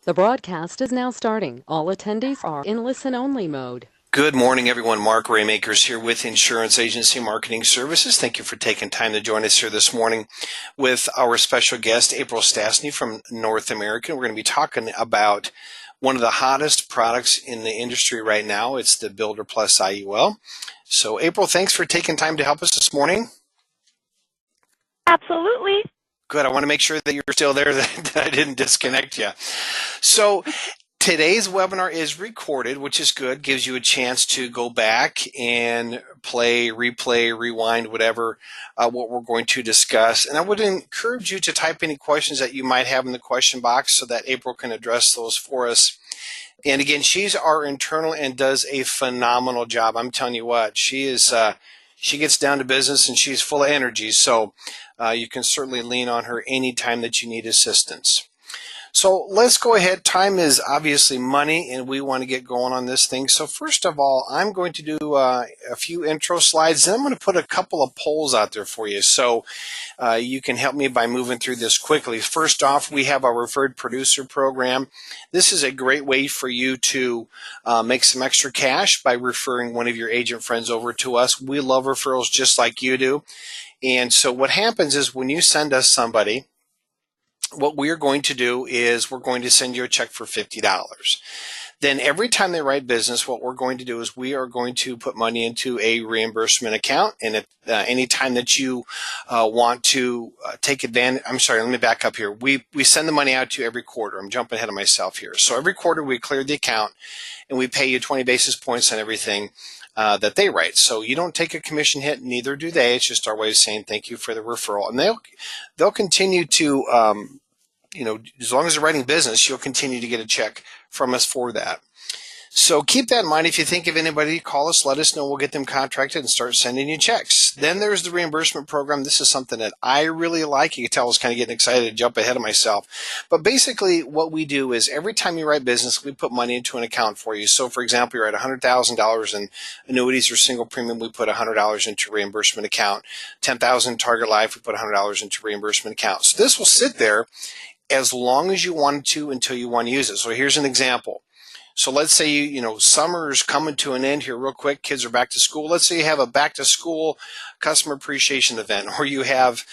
The broadcast is now starting. All attendees are in listen-only mode. Good morning, everyone. Mark Raymakers here with Insurance Agency Marketing Services. Thank you for taking time to join us here this morning with our special guest, April Stastny from North American. We're going to be talking about one of the hottest products in the industry right now. It's the Builder Plus IUL. So, April, thanks for taking time to help us this morning. Absolutely. Good. I want to make sure that you're still there, that I didn't disconnect you. So, today's webinar is recorded, which is good. Gives you a chance to go back and play, replay, rewind, whatever, what we're going to discuss. And I would encourage you to type any questions that you might have in the question box so that April can address those for us. And again, she's our internal and does a phenomenal job. I'm telling you what, she is. She gets down to business and she's full of energy. So you can certainly lean on her anytime that you need assistance. So let's go ahead. Time is obviously money, and we want to get going on this thing. So first of all, I'm going to do a few intro slides, and I'm going to put a couple of polls out there for you so you can help me by moving through this quickly. First off, we have our referred producer program. This is a great way for you to make some extra cash by referring one of your agent friends over to us. We love referrals just like you do. And so what happens is when you send us somebody, what we're going to do is we're going to send you a check for $50. Then every time they write business, what we're going to do is we are going to put money into a reimbursement account. And if any time that you want to take advantage, I'm sorry, let me back up here. We send the money out to you every quarter. I'm jumping ahead of myself here. So every quarter we clear the account and we pay you 20 basis points on everything that they write. So you don't take a commission hit, neither do they. It's just our way of saying thank you for the referral. And they'll continue to, as long as they're writing business, you'll continue to get a check from us for that. So keep that in mind. If you think of anybody, call us, let us know. We'll get them contracted and start sending you checks. Then there's the reimbursement program. This is something that I really like. You can tell I was kind of getting excited to jump ahead of myself. But basically what we do is every time you write business, we put money into an account for you. So for example, you write $100,000 in annuities or single premium, we put $100 into reimbursement account. $10,000 target life, we put $100 into reimbursement account. So this will sit there as long as you want to until you want to use it. So here's an example. So let's say summer's coming to an end here real quick. Kids are back to school. Let's say you have a back to school customer appreciation event, or you have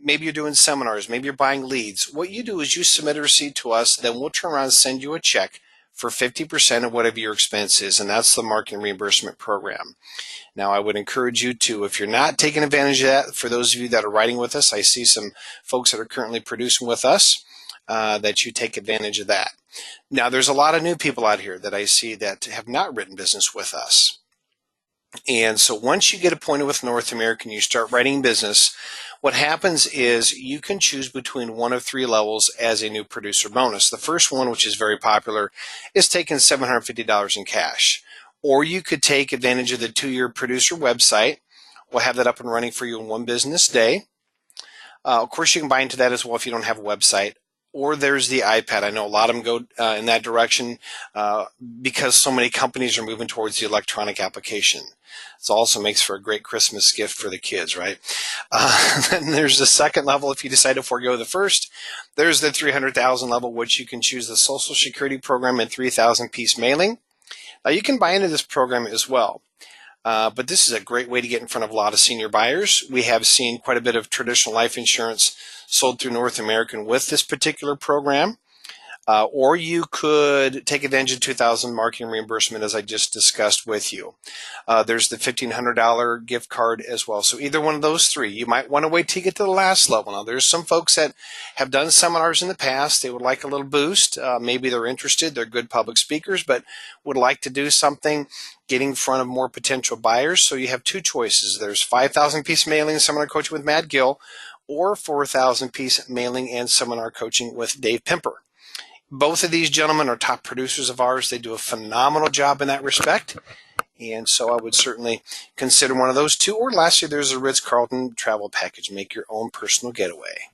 maybe you're doing seminars, maybe you're buying leads. What you do is you submit a receipt to us, then we'll turn around and send you a check for 50% of whatever your expense is, and that's the marketing reimbursement program. Now, I would encourage you to, if you're not taking advantage of that, for those of you that are writing with us, I see some folks that are currently producing with us, that you take advantage of that. Now, there's a lot of new people out here that I see that have not written business with us. And so once you get appointed with North American, you start writing business, what happens is you can choose between one of three levels as a new producer bonus. The first one, which is very popular, is taking $750 in cash. Or you could take advantage of the 2-year producer website. We'll have that up and running for you in one business day. Of course, you can buy into that as well if you don't have a website. Or there's the iPad. I know a lot of them go in that direction because so many companies are moving towards the electronic application. It also makes for a great Christmas gift for the kids, right? Then there's the second level. If you decide to forego the first, there's the 300,000 level, which you can choose the Social Security program and 3,000 piece mailing. Now, you can buy into this program as well, but this is a great way to get in front of a lot of senior buyers. We have seen quite a bit of traditional life insurance sold through North American with this particular program. Or you could take advantage of 2,000 marketing reimbursement, as I just discussed with you. There's the $1,500 gift card as well. So either one of those three. You might want to wait till you get to the last level. Now, there's some folks that have done seminars in the past. They would like a little boost. Maybe they're interested. They're good public speakers, but would like to do something, getting in front of more potential buyers. So you have two choices. There's 5,000 piece mailing seminar coaching with Matt Gill, or 4,000 piece mailing and seminar coaching with Dave Pimper. Both of these gentlemen are top producers of ours. They do a phenomenal job in that respect. And so I would certainly consider one of those two. Or lastly, there's a Ritz-Carlton travel package. Make your own personal getaway.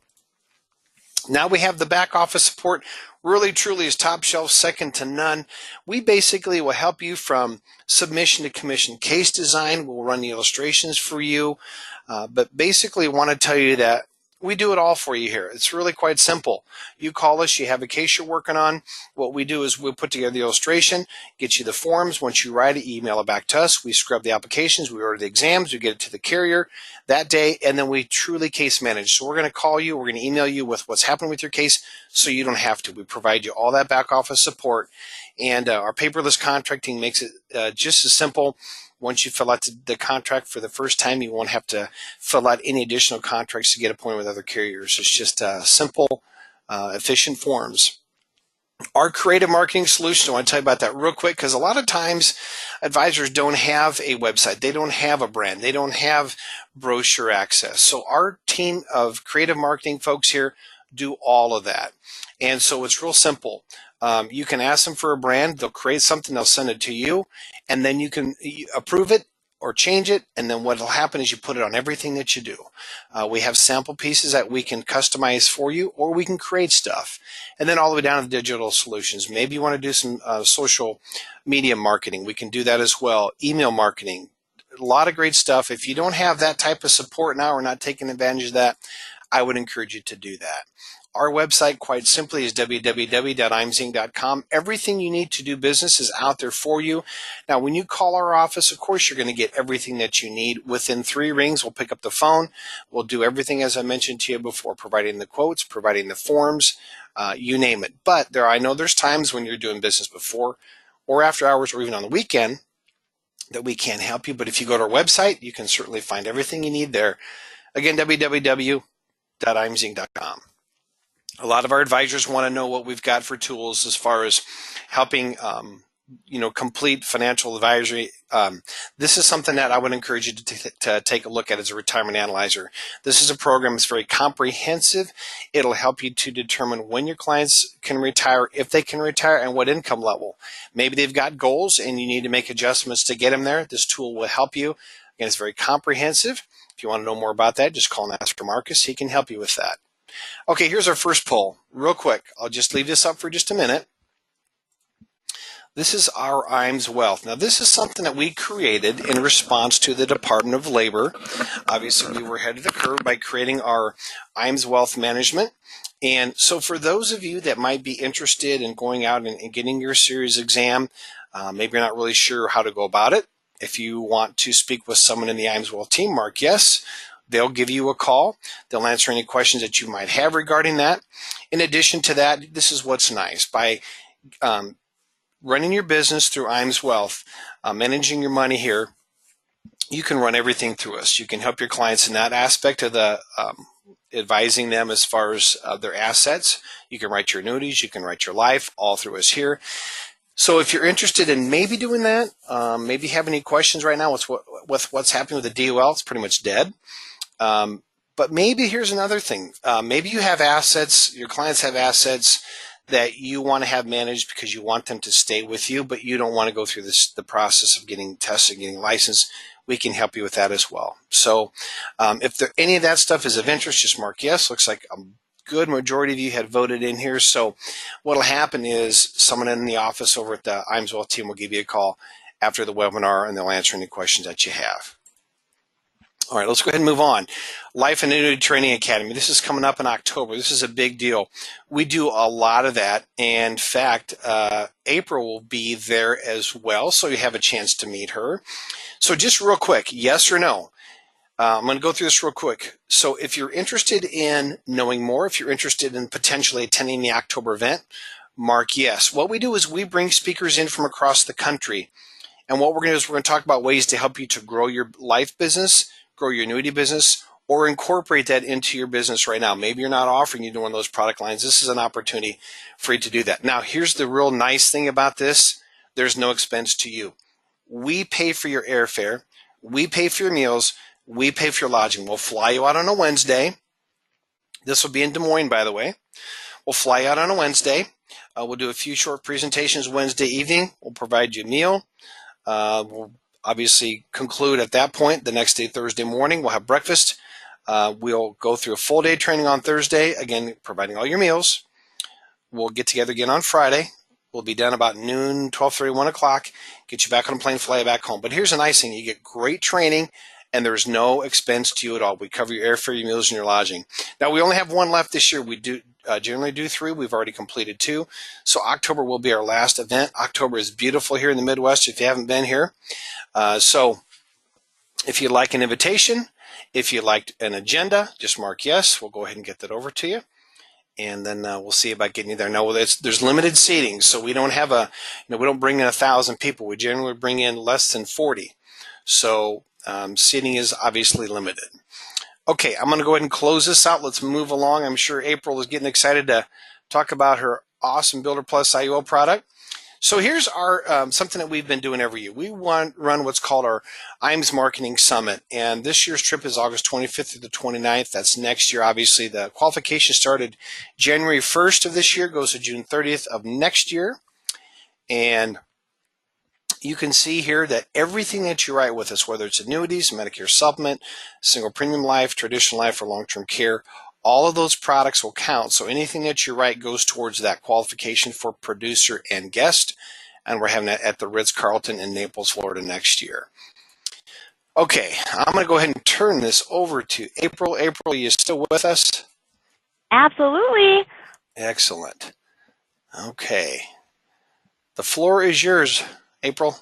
Now we have the back office support. Really, truly is top shelf, second to none. We basically will help you from submission to commission case design. We'll run the illustrations for you. But basically want to tell you that We do it all for you here. It's really quite simple. You call us, you have a case you're working on. What we do is we'll put together the illustration, get you the forms. Once you write it, email it back to us. We scrub the applications, we order the exams, we get it to the carrier that day, and then we truly case manage. So we're going to call you, we're going to email you with what's happening with your case so you don't have to. We provide you all that back office support, and our paperless contracting makes it just as simple. Once you fill out the contract for the first time, you won't have to fill out any additional contracts to get appointed with other carriers. It's just simple, efficient forms. Our creative marketing solution, I want to tell you about that real quick because a lot of times advisors don't have a website. They don't have a brand. They don't have brochure access. So our team of creative marketing folks here do all of that. And so it's real simple. You can ask them for a brand. They'll create something. They'll send it to you. And then you can approve it or change it. And then what will happen is you put it on everything that you do. We have sample pieces that we can customize for you, or we can create stuff. And then all the way down to the digital solutions. Maybe you want to do some social media marketing. We can do that as well. Email marketing. A lot of great stuff. If you don't have that type of support now or not taking advantage of that, I would encourage you to do that. Our website, quite simply, is www.imzinc.com. Everything you need to do business is out there for you. Now, when you call our office, of course, you're going to get everything that you need. Within 3 rings, we'll pick up the phone. We'll do everything, as I mentioned to you before, providing the quotes, providing the forms, you name it. But I know there's times when you're doing business before or after hours or even on the weekend that we can't help you. But if you go to our website, you can certainly find everything you need there. Again, www.imzinc.com. A lot of our advisors want to know what we've got for tools as far as helping, complete financial advisory. This is something that I would encourage you to take a look at as a retirement analyzer. This is a program that's very comprehensive. It'll help you to determine when your clients can retire, if they can retire, and what income level. Maybe they've got goals and you need to make adjustments to get them there. This tool will help you. Again, it's very comprehensive. If you want to know more about that, just call and ask for Marcus. He can help you with that. Okay, here's our first poll. Real quick, I'll just leave this up for just a minute. This is our IMS Wealth. Now, this is something that we created in response to the Department of Labor. Obviously, we were ahead of the curve by creating our IMS Wealth Management. And so for those of you that might be interested in going out and getting your series exam, maybe you're not really sure how to go about it. If you want to speak with someone in the IMS Wealth team, mark yes. They'll give you a call. They'll answer any questions that you might have regarding that. In addition to that, this is what's nice. By running your business through IMS Wealth, managing your money here, you can run everything through us. You can help your clients in that aspect of the advising them as far as their assets. You can write your annuities. You can write your life all through us here. So if you're interested in maybe doing that, maybe you have any questions right now with what's happening with the DOL, it's pretty much dead. But maybe here's another thing. Maybe you have assets, your clients have assets that you want to have managed because you want them to stay with you, but you don't want to go through the process of getting tested, getting licensed. We can help you with that as well. So if any of that stuff is of interest, just mark yes. Looks like a good majority of you had voted in here. So what will happen is someone in the office over at the IMS Wealth team will give you a call after the webinar, and they'll answer any questions that you have. All right, let's go ahead and move on. Life and Annuity Training Academy. This is coming up in October. This is a big deal. We do a lot of that. And in fact, April will be there as well, so you have a chance to meet her. So just real quick, yes or no? I'm going to go through this real quick. So if you're interested in knowing more, if you're interested in potentially attending the October event, mark yes. What we do is we bring speakers in from across the country. And what we're going to do is we're going to talk about ways to help you to grow your life business, grow your annuity business, or incorporate that into your business right now. Maybe you're not offering you one of those product lines. This is an opportunity for you to do that. Now, here's the real nice thing about this. There's no expense to you. We pay for your airfare. We pay for your meals. We pay for your lodging. We'll fly you out on a Wednesday. This will be in Des Moines, by the way. We'll fly you out on a Wednesday. We'll do a few short presentations Wednesday evening. We'll provide you a meal. We'll obviously conclude at that point. The next day, Thursday morning, we'll have breakfast. We'll go through a full day training on Thursday, again, providing all your meals. We'll get together again on Friday. We'll be done about noon, 12:30, 1 o'clock, get you back on a plane, fly you back home. But here's the nice thing. You get great training and there's no expense to you at all. We cover your airfare, your meals, and your lodging. Now, we only have one left this year. We do generally do 3. We've already completed 2. So October will be our last event. October is beautiful here in the Midwest if you haven't been here. So if you'd like an invitation, if you'd like an agenda, just mark yes. We'll go ahead and get that over to you. And then we'll see about getting you there. No, there's limited seating, so we don't have we don't bring in 1,000 people. We generally bring in less than 40. So seating is obviously limited. Okay, I'm going to go ahead and close this out. Let's move along. I'm sure April is getting excited to talk about her awesome Builder Plus IUL product. So here's our something that we've been doing every year. We run what's called our IMS Marketing Summit, and this year's trip is August 25th through the 29th. That's next year, obviously. The qualification started January 1st of this year, goes to June 30th of next year. And you can see here that everything that you write with us, whether it's annuities, Medicare supplement, single premium life, traditional life, or long-term care, all of those products will count. So anything that you write goes towards that qualification for producer and guest. And we're having that at the Ritz-Carlton in Naples, Florida next year. Okay, I'm going to go ahead and turn this over to April. April, are you still with us? Absolutely. Excellent. Okay. The floor is yours, April.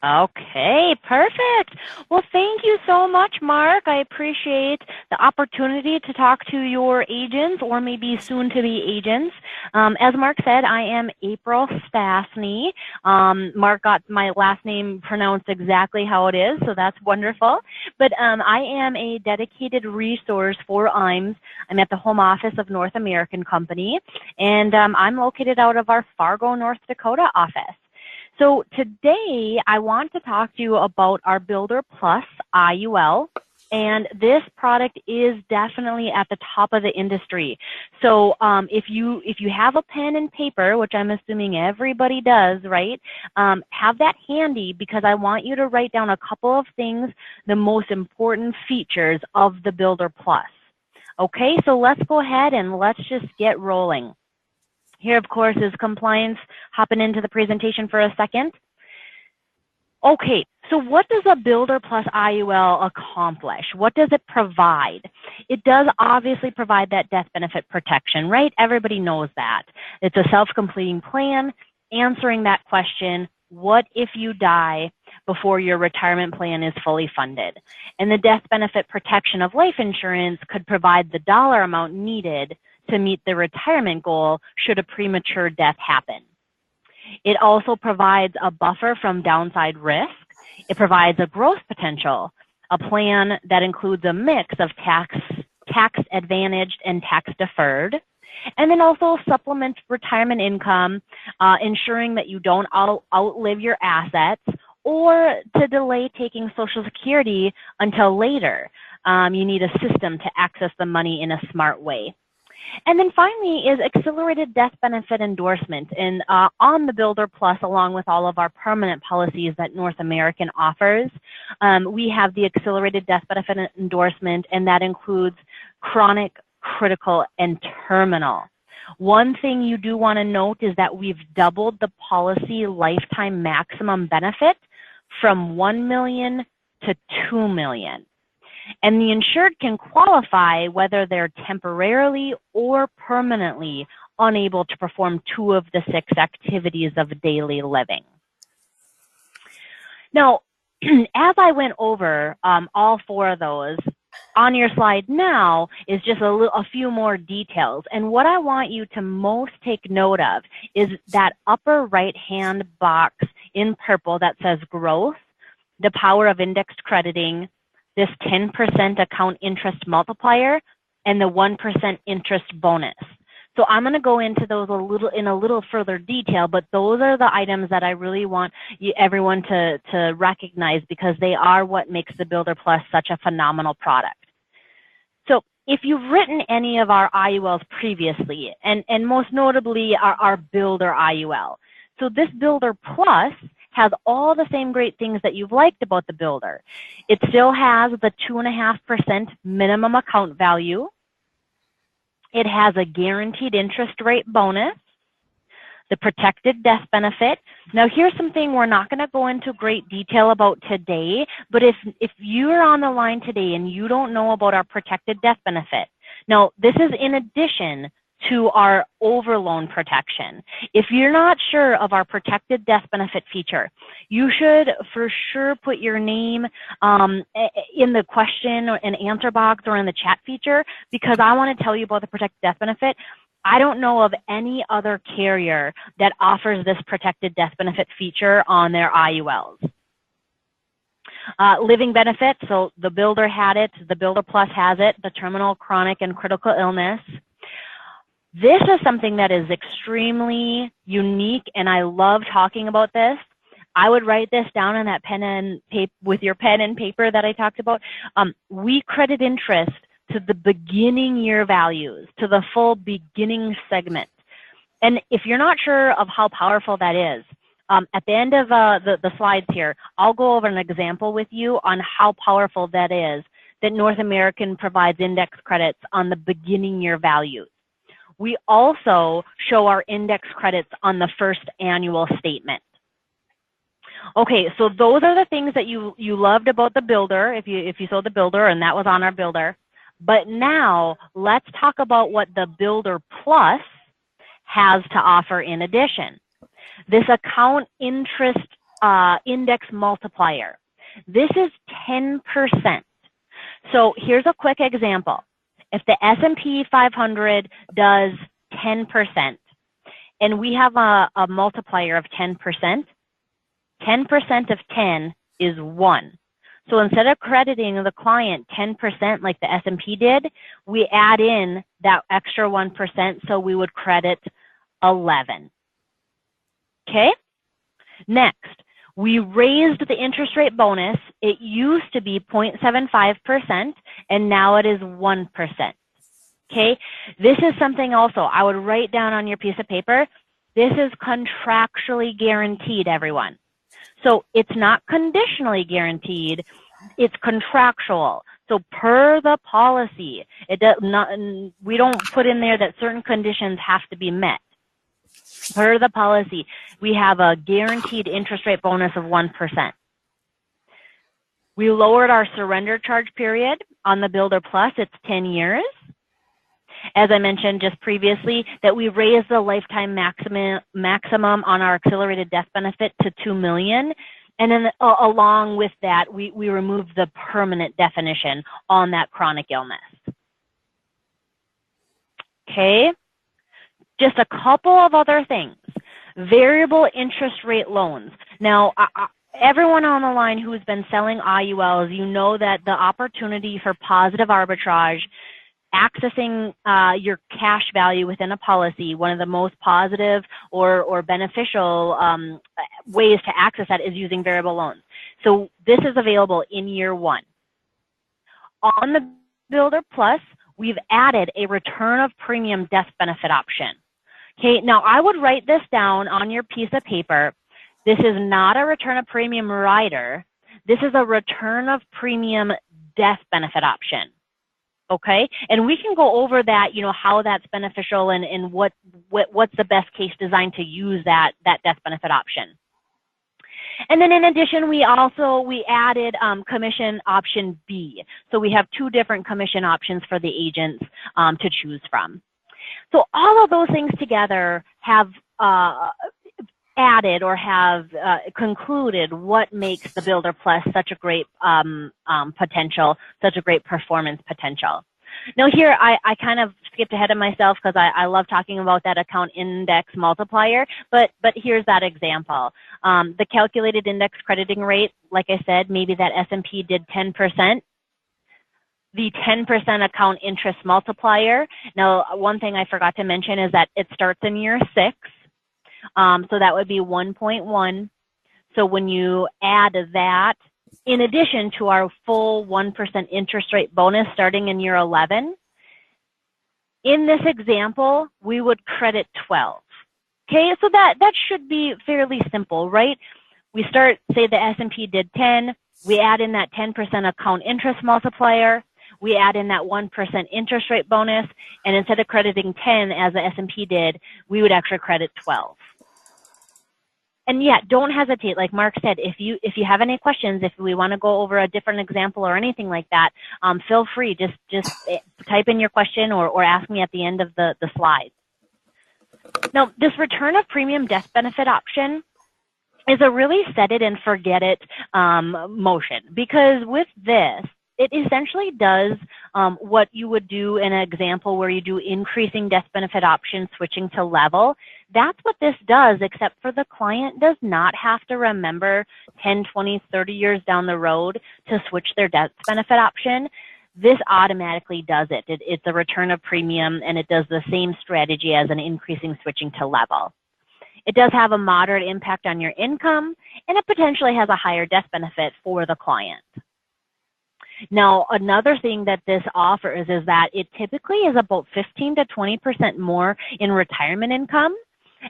Okay, perfect. Well, thank you so much, Mark. I appreciate the opportunity to talk to your agents or maybe soon-to-be agents. As Mark said, I am April Stastny. Mark got my last name pronounced exactly how it is, so that's wonderful. But I am a dedicated resource for IMS. I'm at the home office of North American Company, and I'm located out of our Fargo, North Dakota office. So today I want to talk to you about our Builder Plus IUL, and this product is definitely at the top of the industry. So if you have a pen and paper, which I'm assuming everybody does, right, have that handy, because I want you to write down a couple of things, the most important features of the Builder Plus. Okay, so let's go ahead and let's just get rolling. Here, of course, is compliance. Hopping into the presentation for a second. Okay, so what does a Builder Plus IUL accomplish? What does it provide? It does obviously provide that death benefit protection, right? Everybody knows that. It's a self-completing plan answering that question, what if you die before your retirement plan is fully funded? And the death benefit protection of life insurance could provide the dollar amount needed to meet the retirement goal should a premature death happen. It also provides a buffer from downside risk. It provides a growth potential, a plan that includes a mix of tax advantaged and tax deferred, and then also supplement retirement income, ensuring that you don't outlive your assets or to delay taking Social Security until later. You need a system to access the money in a smart way. And then finally is accelerated death benefit endorsement. And on the Builder Plus, along with all of our permanent policies that North American offers, we have the accelerated death benefit endorsement, and that includes chronic, critical, and terminal. One thing you do want to note is that we've doubled the policy lifetime maximum benefit from $1 million to $2 million. And the insured can qualify whether they're temporarily or permanently unable to perform 2 of the 6 activities of daily living. Now, as I went over all 4 of those, on your slide now is just a few more details. And what I want you to most take note of is that upper right-hand box in purple that says growth, the power of indexed crediting, this 10% account interest multiplier, and the 1% interest bonus. So I'm going to go into those in a little further detail, but those are the items that I really want everyone to recognize, because they are what makes the Builder Plus such a phenomenal product. So if you've written any of our IULs previously, and most notably our Builder IUL, so this Builder Plus has all the same great things that you've liked about the Builder. It still has the 2.5% minimum account value. It has a guaranteed interest rate bonus, the protected death benefit. Now, here's something we're not going to go into great detail about today, but if you're on the line today and you don't know about our protected death benefit, now this is in addition to our overloan protection. If you're not sure of our protected death benefit feature, you should for sure put your name in the question and answer box or in the chat feature, because I want to tell you about the protected death benefit. I don't know of any other carrier that offers this protected death benefit feature on their IULs. Living benefits, so the Builder had it, the Builder Plus has it, the terminal, chronic, and critical illness. This is something that is extremely unique, and I love talking about this. I would write this down on that pen and paper, with your pen and paper that I talked about. We credit interest to the beginning year values, to the full beginning segment. And if you're not sure of how powerful that is, at the end of the slides here, I'll go over an example with you on how powerful that is, that North American provides index credits on the beginning year values. We also show our index credits on the first annual statement. Okay, so those are the things that you loved about the Builder, if you saw the Builder, and that was on our Builder. But now let's talk about what the Builder Plus has to offer in addition. This account interest index multiplier. This is 10%. So here's a quick example. If the S&P 500 does 10% and we have a multiplier of 10%, 10% of 10 is 1. So instead of crediting the client 10% like the S&P did, we add in that extra 1%, so we would credit 11. Okay? Next, we raised the interest rate bonus. It used to be 0.75%, and now it is 1%. Okay? This is something also I would write down on your piece of paper. This is contractually guaranteed, everyone. So it's not conditionally guaranteed, it's contractual. So per the policy, it does not, we don't put in there that certain conditions have to be met. Per the policy, we have a guaranteed interest rate bonus of 1%. We lowered our surrender charge period on the Builder Plus. It's 10 years. As I mentioned just previously, that we raised the lifetime maximum on our accelerated death benefit to $2 million. And then along with that, we removed the permanent definition on that chronic illness. Okay. Just a couple of other things. Variable interest rate loans. Now, everyone on the line who's been selling IULs, you know that the opportunity for positive arbitrage, accessing your cash value within a policy, one of the most positive or beneficial ways to access that is using variable loans. So this is available in year 1. On the Builder Plus, we've added a return of premium death benefit option. Okay, now I would write this down on your piece of paper. This is not a return of premium rider. This is a return of premium death benefit option. Okay, and we can go over that, you know, how that's beneficial and what's the best case design to use that death benefit option. And then in addition, we added commission option B. So we have 2 different commission options for the agents to choose from. So all of those things together have added or have concluded what makes the Builder Plus such a great potential, such a great performance potential. Now here, I kind of skipped ahead of myself because I love talking about that account index multiplier, but here's that example. The calculated index crediting rate, like I said, maybe that S&P did 10%. The 10% account interest multiplier. Now, one thing I forgot to mention is that it starts in year 6. So that would be 1.1. So when you add that, in addition to our full 1% interest rate bonus starting in year 11, in this example, we would credit 12. Okay, so that should be fairly simple, right? We start, say the S&P did 10, we add in that 10% account interest multiplier, we add in that 1% interest rate bonus, and instead of crediting 10 as the S&P did, we would actually credit 12. And yeah, don't hesitate. Like Mark said, if you have any questions, if we want to go over a different example or anything like that, feel free. Just type in your question or ask me at the end of the slides. Now, this return of premium death benefit option is a really set it and forget it motion, because with this, it essentially does what you would do in an example where you do increasing death benefit option switching to level. That's what this does, except for the client does not have to remember 10, 20, 30 years down the road to switch their death benefit option. This automatically does it. It's a return of premium, and it does the same strategy as an increasing switching to level. It does have a moderate impact on your income, and it potentially has a higher death benefit for the client. Now, another thing that this offers is that it typically is about 15 to 20% more in retirement income.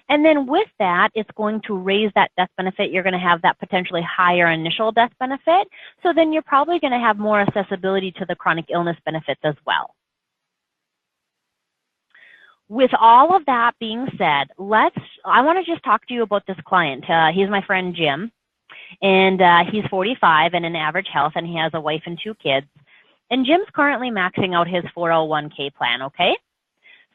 And then with that, it's going to raise that death benefit. You're going to have that potentially higher initial death benefit. So then you're probably going to have more accessibility to the chronic illness benefits as well. With all of that being said, I want to just talk to you about this client. He's my friend Jim. And he's 45 and in average health, and he has a wife and 2 kids. And Jim's currently maxing out his 401k plan, okay?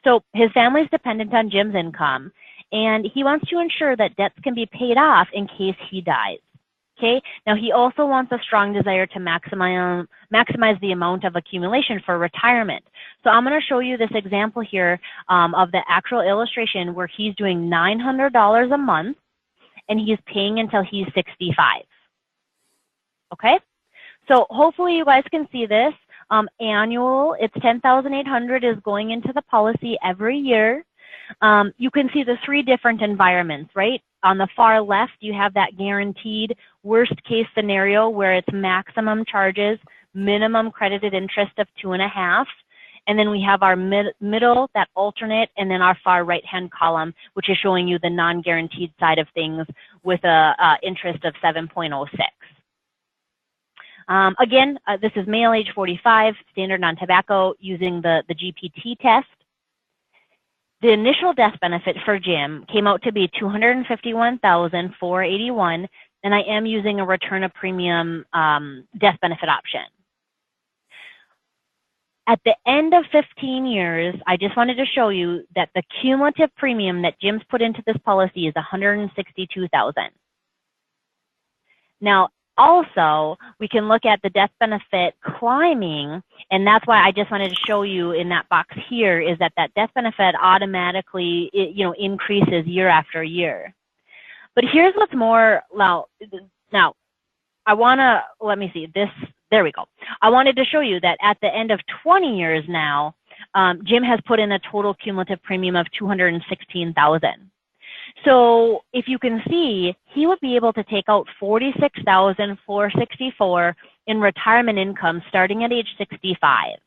So his family's dependent on Jim's income, and he wants to ensure that debts can be paid off in case he dies, okay? Now, he also wants a strong desire to maximize the amount of accumulation for retirement. So I'm going to show you this example here of the actual illustration where he's doing $900 a month, and he's paying until he's 65. Okay? So hopefully you guys can see this. Annual, it's $10,800 is going into the policy every year. You can see the 3 different environments, right? On the far left, you have that guaranteed worst case scenario where it's maximum charges, minimum credited interest of 2.5. And then we have our middle, that alternate, and then our far right-hand column, which is showing you the non-guaranteed side of things with a interest of 7.06. Again, this is male, age 45, standard non-tobacco, using the GPT test. The initial death benefit for Jim came out to be $251,481, and I am using a return of premium death benefit option. At the end of 15 years, I just wanted to show you that the cumulative premium that Jim's put into this policy is $162,000. Now, also, we can look at the death benefit climbing, and that's why I just wanted to show you in that box here is that death benefit automatically, increases year after year. But here's what's more, now I want to, let me see, there we go. I wanted to show you that at the end of 20 years now, Jim has put in a total cumulative premium of $216,000. So if you can see, he would be able to take out $46,464 in retirement income starting at age 65.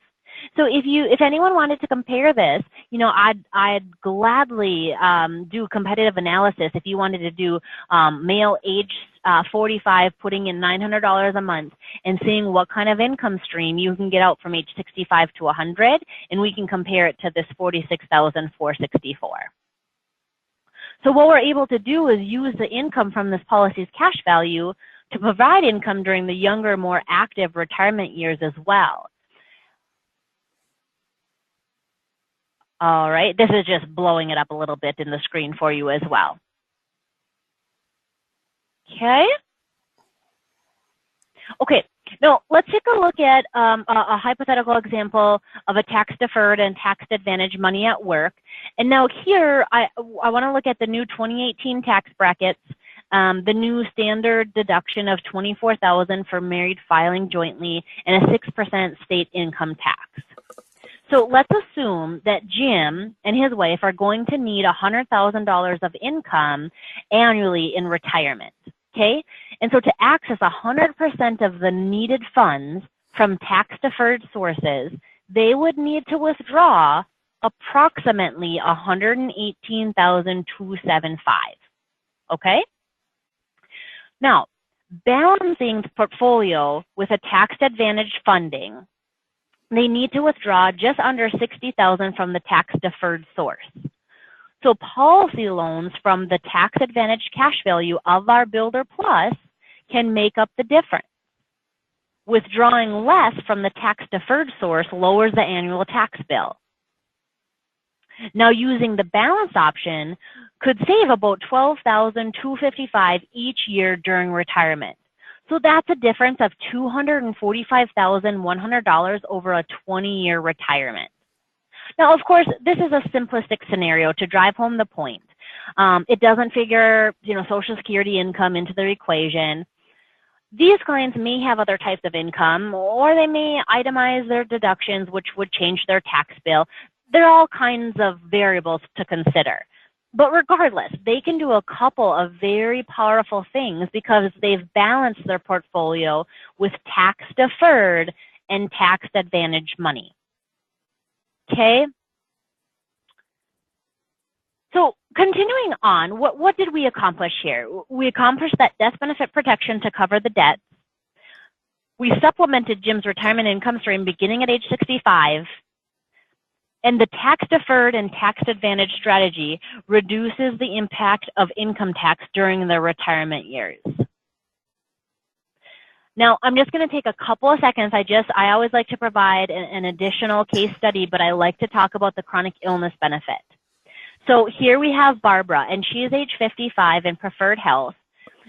So if anyone wanted to compare this, I'd gladly do competitive analysis. If you wanted to do male age 45, putting in $900 a month and seeing what kind of income stream you can get out from age 65 to 100, and we can compare it to this $46,464. So what we're able to do is use the income from this policy's cash value to provide income during the younger, more active retirement years as well. All right, this is just blowing it up a little bit in the screen for you as well. Okay, now let's take a look at a hypothetical example of a tax-deferred and tax-advantaged money at work. And now here, I want to look at the new 2018 tax brackets, the new standard deduction of $24,000 for married filing jointly, and a 6% state income tax. So let's assume that Jim and his wife are going to need $100,000 of income annually in retirement, okay? And so to access 100% of the needed funds from tax-deferred sources, they would need to withdraw approximately $118,275, okay? Now, balancing the portfolio with a tax-advantaged funding, they need to withdraw just under $60,000 from the tax-deferred source. So policy loans from the tax-advantaged cash value of our Builder Plus can make up the difference. Withdrawing less from the tax-deferred source lowers the annual tax bill. Now, using the balance option could save about $12,255 each year during retirement. So that's a difference of $245,100 over a 20-year retirement. Now, of course, this is a simplistic scenario to drive home the point. It doesn't figure, Social Security income into the equation. These clients may have other types of income, or they may itemize their deductions, which would change their tax bill. There are all kinds of variables to consider. But regardless, they can do a couple of very powerful things because they've balanced their portfolio with tax-deferred and tax-advantaged money. Okay? So continuing on, what did we accomplish here? We accomplished that death benefit protection to cover the debt. We supplemented Jim's retirement income stream beginning at age 65. And the tax-deferred and tax-advantaged strategy reduces the impact of income tax during the retirement years. Now, I'm just going to take a couple of seconds. I always like to provide an additional case study, but I like to talk about the chronic illness benefit. So here we have Barbara, and she is age 55 in preferred health,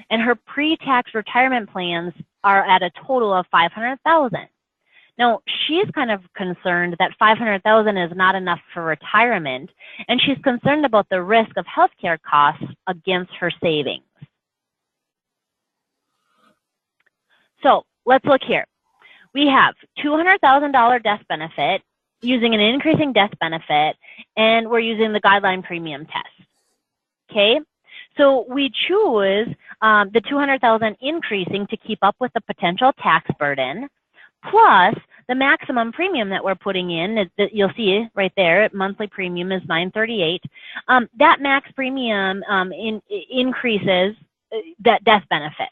and her pre-tax retirement plans are at a total of $500,000. Now, she's kind of concerned that $500,000 is not enough for retirement, and she's concerned about the risk of healthcare costs against her savings. So let's look here. We have $200,000 death benefit using an increasing death benefit, and we're using the guideline premium test. Okay? So we choose the $200,000 increasing to keep up with the potential tax burden, plus the maximum premium that we're putting in, that you'll see right there, monthly premium is $938. That max premium increases that death benefit.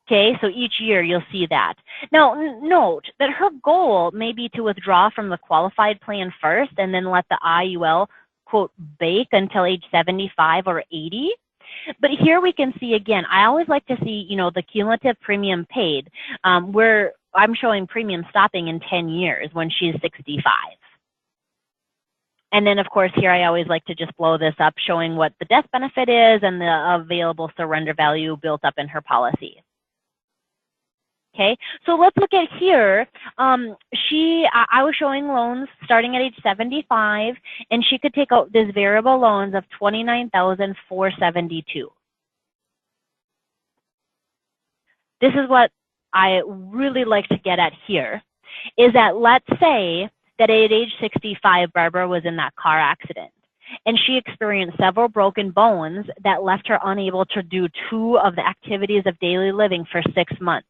Okay, so each year you'll see that. Now, note that her goal may be to withdraw from the qualified plan first and then let the IUL, quote, bake until age 75 or 80. But here we can see, again, I always like to see, the cumulative premium paid, where I'm showing premium stopping in 10 years when she's 65. And then, of course, here I always like to just blow this up, showing what the death benefit is and the available surrender value built up in her policy. Okay, so let's look at here. I was showing loans starting at age 75, and she could take out these variable loans of $29,472. This is what I really like to get at here, is that let's say that at age 65, Barbara was in that car accident, and she experienced several broken bones that left her unable to do 2 of the activities of daily living for 6 months.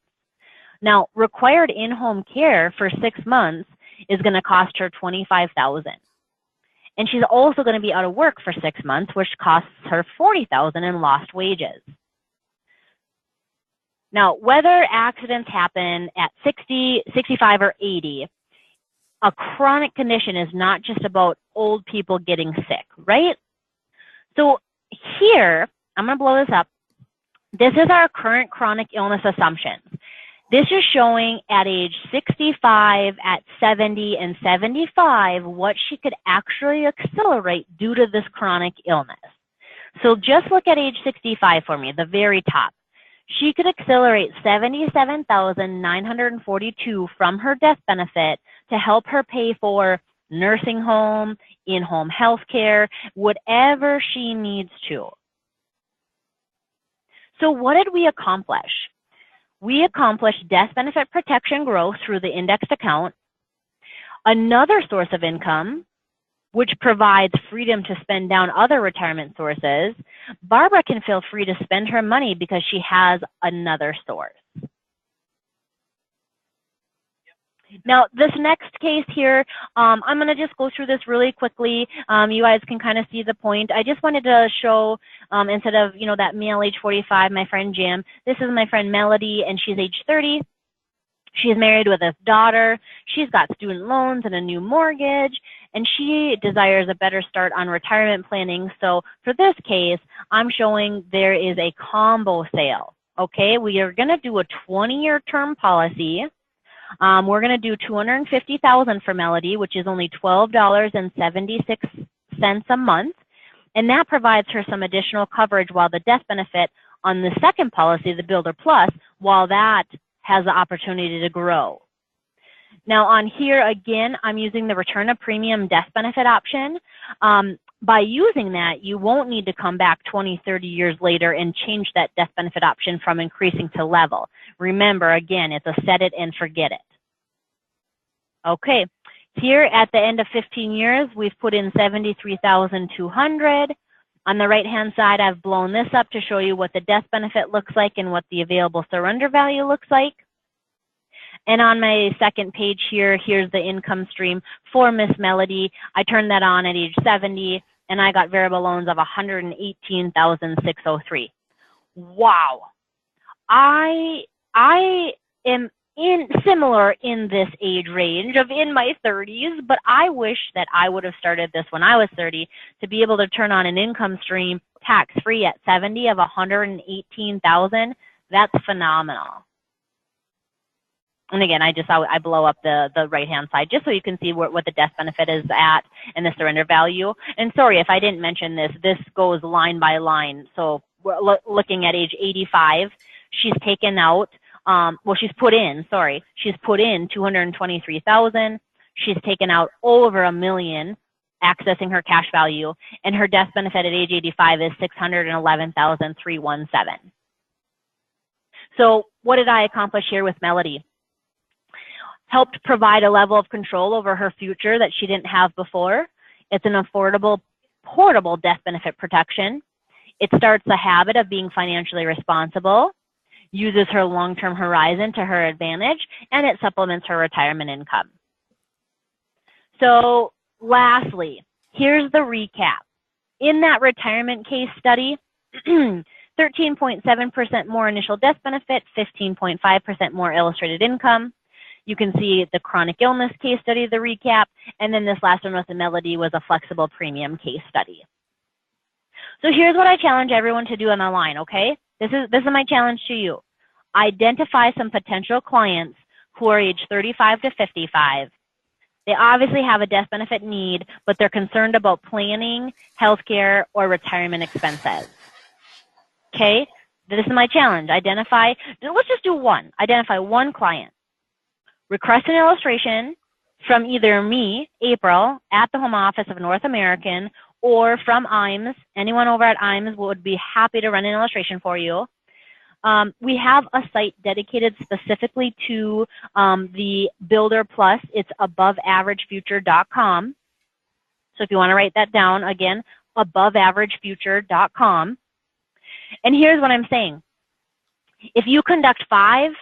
Now, required in-home care for 6 months is going to cost her $25,000. And she's also going to be out of work for 6 months, which costs her $40,000 in lost wages. Now, whether accidents happen at 60, 65, or 80, a chronic condition is not just about old people getting sick, right? So here, I'm going to blow this up. This is our current chronic illness assumptions. This is showing at age 65, at 70, and 75 what she could actually accelerate due to this chronic illness. So just look at age 65 for me, the very top. She could accelerate $77,942 from her death benefit to help her pay for nursing home, in-home health care, whatever she needs to. So what did we accomplish? We accomplished death benefit protection growth through the indexed account, another source of income, which provides freedom to spend down other retirement sources. Barbara can feel free to spend her money because she has another source. Now, this next case here, I'm going to just go through this really quickly. You guys can kind of see the point. I just wanted to show, instead of, that male age 45, my friend Jim, this is my friend Melody, and she's age 30. She's married with a daughter. She's got student loans and a new mortgage, and she desires a better start on retirement planning. So for this case, I'm showing there is a combo sale. Okay, we are going to do a 20-year term policy. We're going to do $250,000 for Melody, which is only $12.76 a month. And that provides her some additional coverage while the death benefit on the second policy, the Builder Plus, while that has the opportunity to grow. Now on here, again, I'm using the return of premium death benefit option. By using that, you won't need to come back 20, 30 years later and change that death benefit option from increasing to level. Remember, again, it's a set it and forget it. Okay, here at the end of 15 years, we've put in $73,200. On the right-hand side, I've blown this up to show you what the death benefit looks like and what the available surrender value looks like. And on my second page here, here's the income stream for Miss Melody. I turned that on at age 70, and I got variable loans of $118,603. Wow. I am similar in this age range of in my 30s, but I wish that I would have started this when I was 30 to be able to turn on an income stream tax-free at 70 of $118,000. That's phenomenal. And again, I blow up the right-hand side just so you can see what the death benefit is at and the surrender value. And sorry if I didn't mention this. This goes line by line. So we're looking at age 85. She's taken out, she's put in $223,000. She's taken out over $1 million, accessing her cash value, and her death benefit at age 85 is $611,317. So what did I accomplish here with Melody? Helped provide a level of control over her future that she didn't have before. It's an affordable, portable death benefit protection. It starts the habit of being financially responsible, uses her long-term horizon to her advantage, and it supplements her retirement income. So lastly, here's the recap. In that retirement case study, 13.7% more initial death benefit, 15.5% more illustrated income. You can see the chronic illness case study, the recap, and then this last one with the Melody was a flexible premium case study. So here's what I challenge everyone to do on the line, okay? This is my challenge to you. Identify some potential clients who are age 35 to 55. They obviously have a death benefit need, but they're concerned about planning, healthcare, or retirement expenses. Okay? This is my challenge. Let's just do one. Identify one client. Request an illustration from either me, April, at the home office of North American, or from IMS. Anyone over at IMS would be happy to run an illustration for you. We have a site dedicated specifically to the Builder Plus. It's aboveaveragefuture.com. So if you want to write that down, again, aboveaveragefuture.com. And here's what I'm saying. If you conduct 5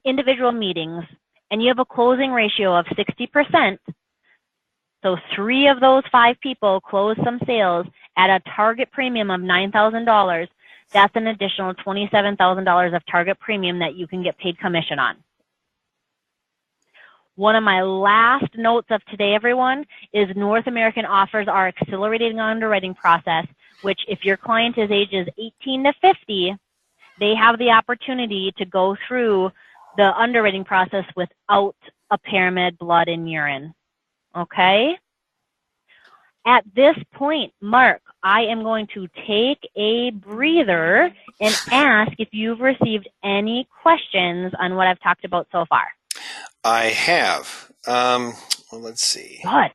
individual meetings and you have a closing ratio of 60%, so 3 of those 5 people close some sales at a target premium of $9,000, that's an additional $27,000 of target premium that you can get paid commission on. One of my last notes of today, everyone, is North American offers our accelerated underwriting process, which if your client is ages 18 to 50, they have the opportunity to go through the underwriting process without a pyramid, blood, and urine. Okay? At this point, Mark, I am going to take a breather and ask if you've received any questions on what I've talked about so far. I have. Well, let's see. Good.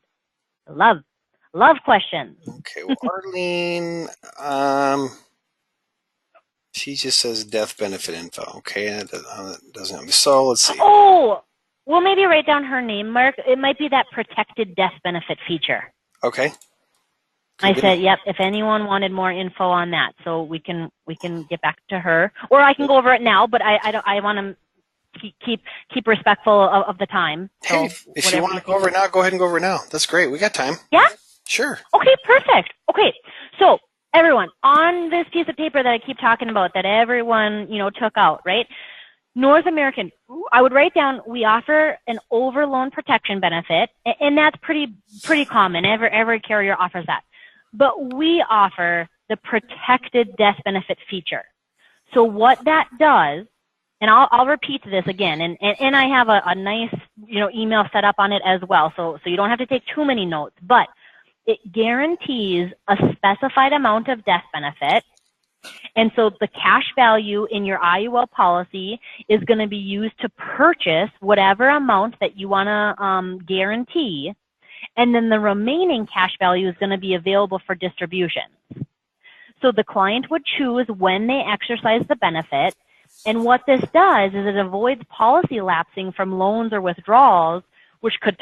Love questions. Okay. Well, Arlene, she just says death benefit info. Okay, that doesn't have me. So let's see. Oh, well, maybe write down her name, Mark. It might be that protected death benefit feature. Okay. I said, yep, if anyone wanted more info on that, so we can get back to her, or I can go over it now, but I want to keep respectful of the time. So hey, if you want to go over it now, go ahead and go over it now. That's great. We got time. Yeah? Sure. Okay, perfect. Okay, so everyone, on this piece of paper that I keep talking about that everyone, took out, right? North American, I would write down, we offer an over loan protection benefit, and that's pretty common. Every carrier offers that. But we offer the protected death benefit feature. So what that does, and I'll repeat this again, and I have a nice email set up on it as well, so you don't have to take too many notes, but it guarantees a specified amount of death benefit. And so the cash value in your IUL policy is going to be used to purchase whatever amount that you want to guarantee. And then the remaining cash value is going to be available for distribution. So the client would choose when they exercise the benefit. And what this does is it avoids policy lapsing from loans or withdrawals, which could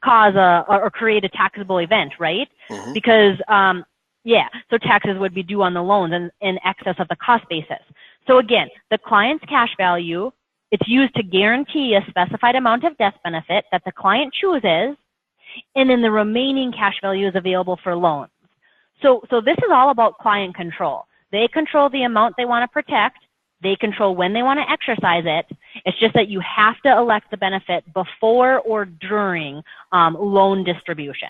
cause or create a taxable event, right? Mm-hmm. Because so taxes would be due on the loans in excess of the cost basis. So again, the client's cash value, it's used to guarantee a specified amount of death benefit that the client chooses, and then the remaining cash value is available for loans. So this is all about client control. They control the amount they want to protect. They control when they want to exercise it. It's just that you have to elect the benefit before or during loan distribution.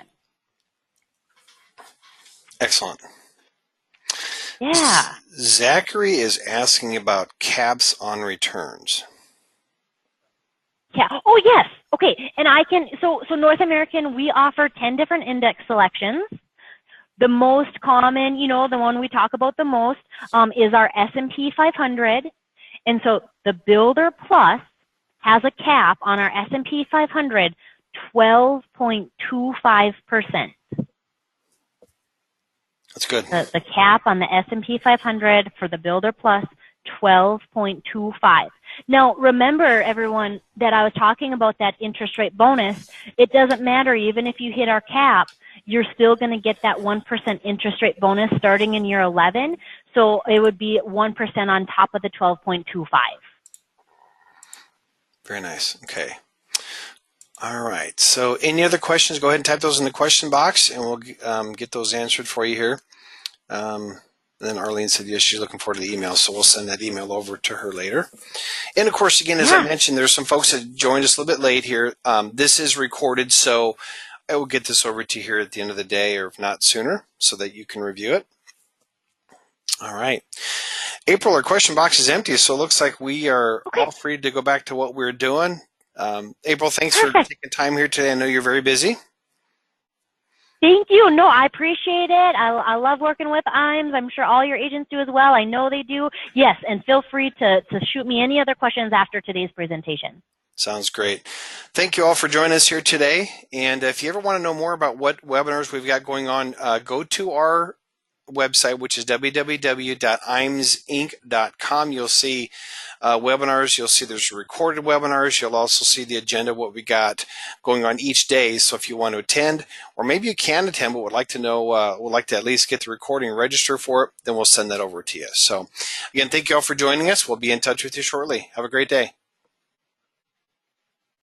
Excellent. Yeah. Zachary is asking about caps on returns. Yeah. Oh, yes. Okay. And I can, so North American, we offer 10 different index selections. The most common, the one we talk about the most is our S&P 500. And so the Builder Plus has a cap on our S&P 500, 12.25%. That's good. The cap on the S&P 500 for the Builder Plus, 12.25. Now, remember, everyone, that I was talking about that interest rate bonus. It doesn't matter. Even if you hit our cap, you're still going to get that 1% interest rate bonus starting in year 11. So it would be 1% on top of the 12.25. Very nice. Okay. All right. So any other questions, go ahead and type those in the question box, and we'll get those answered for you here. And then Arlene said, yes, she's looking forward to the email, so we'll send that email over to her later. And, of course, again, as I mentioned, there's some folks that joined us a little bit late here. This is recorded, so I will get this over to you here at the end of the day, or if not sooner, so that you can review it. All right. April, our question box is empty, so it looks like we are all free to go back to what we're doing. April, thanks for taking time here today. I know you're very busy. Thank you. No, I appreciate it. I love working with IMS. I'm sure all your agents do as well. I know they do. Yes, and feel free to shoot me any other questions after today's presentation. Sounds great. Thank you all for joining us here today. And if you ever want to know more about what webinars we've got going on, go to our website, which is www.imsinc.com. You'll see webinars. You'll see there's recorded webinars. You'll also see the agenda, what we got going on each day. So if you want to attend, or maybe you can attend, but would like to know, would like to at least get the recording and register for it, then we'll send that over to you. So again, thank you all for joining us. We'll be in touch with you shortly. Have a great day.